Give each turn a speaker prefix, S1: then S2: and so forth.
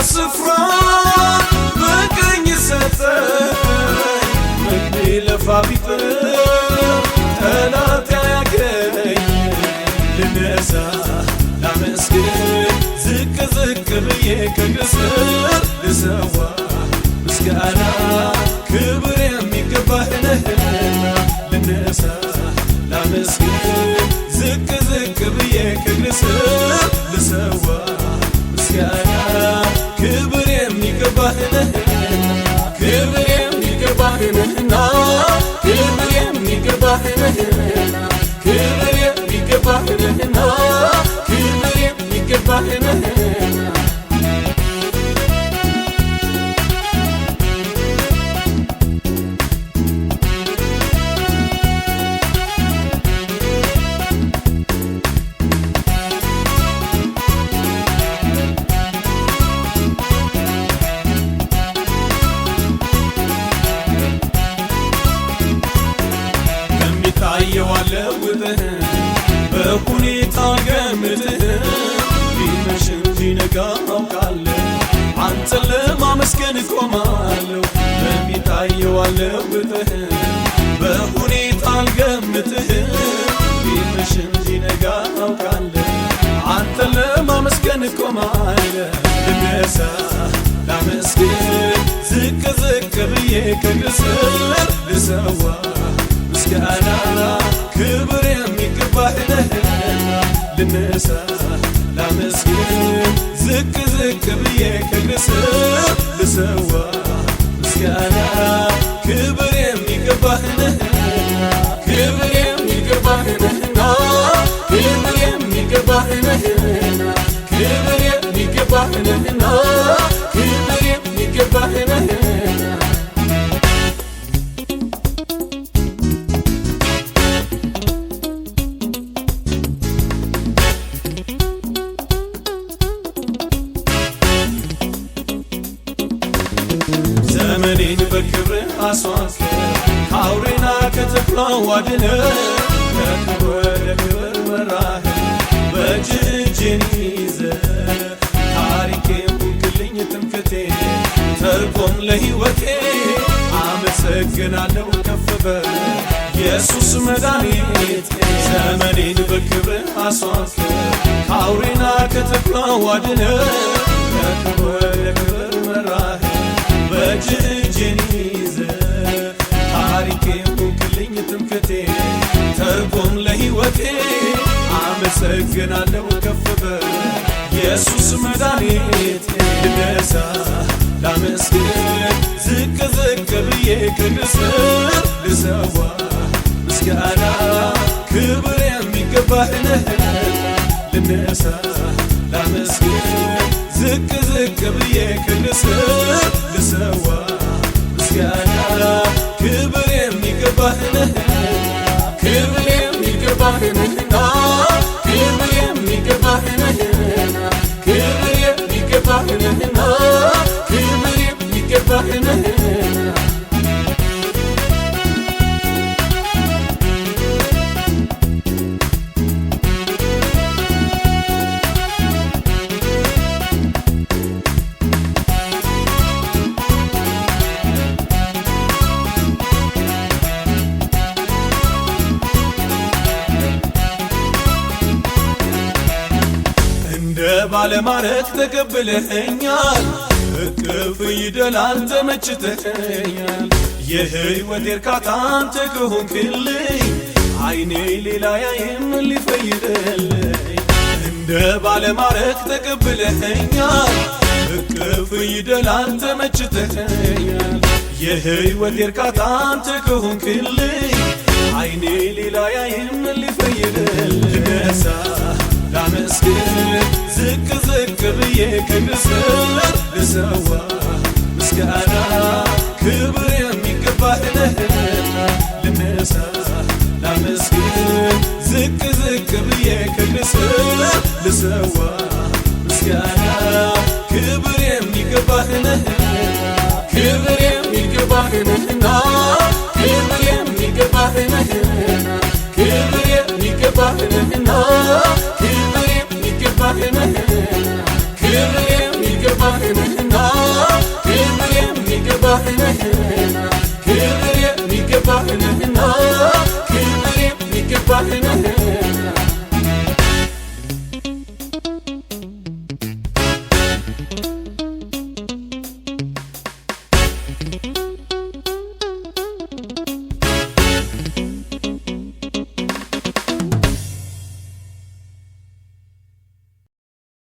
S1: ስፍራ በቀኝ ሰጠኝ ልቤ ለፋ ቢጥር ጠላት ያገኝ ልነሳ ላመስግን ዝቅ ዝቅ ብዬ ከእግር ስር ልሰዋ ምስጋና ክብር የሚገባህ ነህና ልነሳ ላመስግን ዝቅ ዝቅ ብዬ ከእግር ስር ልሰዋ ምስጋና ክብር የሚገባህ ነህና ክብር የሚገባህ ነህና ክብር የሚገባህ ነህና ክብር የሚገባህ ነህና ክብር የሚገባህ ነህና የዋለውጥህ በሁኔታ ገምትህ ቢመሽም ቢነጋ አውቃለሁ አንተን ለማመስገን እቆማለሁ በሚታየው አለውጥህ በሁኔታ አልገምትህ ቢመሽም ቢነጋ አውቃለሁ አንተን ለማመስገን እቆማለሁ ልነሳ ላመስግን ዝቅ ዝቅ ብዬ ከእግር ስር ልሰዋ ምስጋና ክብር የሚገባህ ነህና ልነሳ ላመስግን ዝቅ ዝቅ ብዬ ከእግር ስር ልሰዋ ምስጋና ክብር የሚገባህ ነህና ክብር የሚገባህ ነህና ክብር የሚገባህ ነህና ክብር የሚገባህ ነህና ክብር የሚገባህ ነህና ዘመኔን በክብር አስዋስከ ከአውሬና ከተኩላው አድነህ ከክብር ወደ ክብር መራህ በእጅህ እጄን ይዘህ ታሪኬን ሁንክልኝ ትምክህቴ ተርጎም ለሕይወቴ አመሰግናለሁ ከፍ በል ኢየሱስ መድኃኒቴ ዘመኔን በክብር አስዋስከ ከአውሬና ከተኩላው አድነህ ከክብር ወደ ክብር መራህ በእጅህ እጄን ይዘህ ታሪኬን ሁንክልኝ ትምክህቴ ተርጎም ለሕይወቴ አመሰግናለሁ ከፍ በል ኢየሱስ መድኃኒቴ ልነሳ ላመስግን ዝቅ ዝቅ ብዬ ከእግር ስር ልሰዋ ምስጋና ክብር የሚገባህ ነህና ልነሳ ላመስግን ዝቅ ዝቅ ብዬ ከእግር ስር ልሰዋ ምስጋና ክብር የሚገባህ ነህና ክብር የሚገባህ ነህና ክብር የሚገባህ ነህና ክብር የሚገባህ ነህና ክብር የሚገባህ ነህና ባለማረት ተቀብለኸኛል እቅፍ ይደላል ተመችተኸኛል የሕይወት እርካታ አንተ ከሆንክልኝ አይኔ ሌላ ያይም ሊፈይድልኝ እንደ ባለማረት ተቀብለኸኛል እቅፍ ይደላል ተመችተኸኛል የሕይወት እርካታ አንተ ከሆንክልኝ አይኔ ሌላ ያይም ሊፈይድልኝ ልነሳ ላመስግን ዝቅ ዝቅ ብዬ ከእግር ስር ልሰዋ ምስጋና ክብር የሚገባህ ነህና ልነሳ ላመስግን ዝቅ ዝቅ ብዬ ከእግር ስር ልሰዋ ምስጋና ክብር የሚገባህ ነህና ክብር የሚገባህ ነህና ክብር የሚገባህ ነህና ክብር የሚገባህ ነህና ክብር የሚገባህ ነህና ክብር የሚገባህ ነህና ደስታዬ ነህና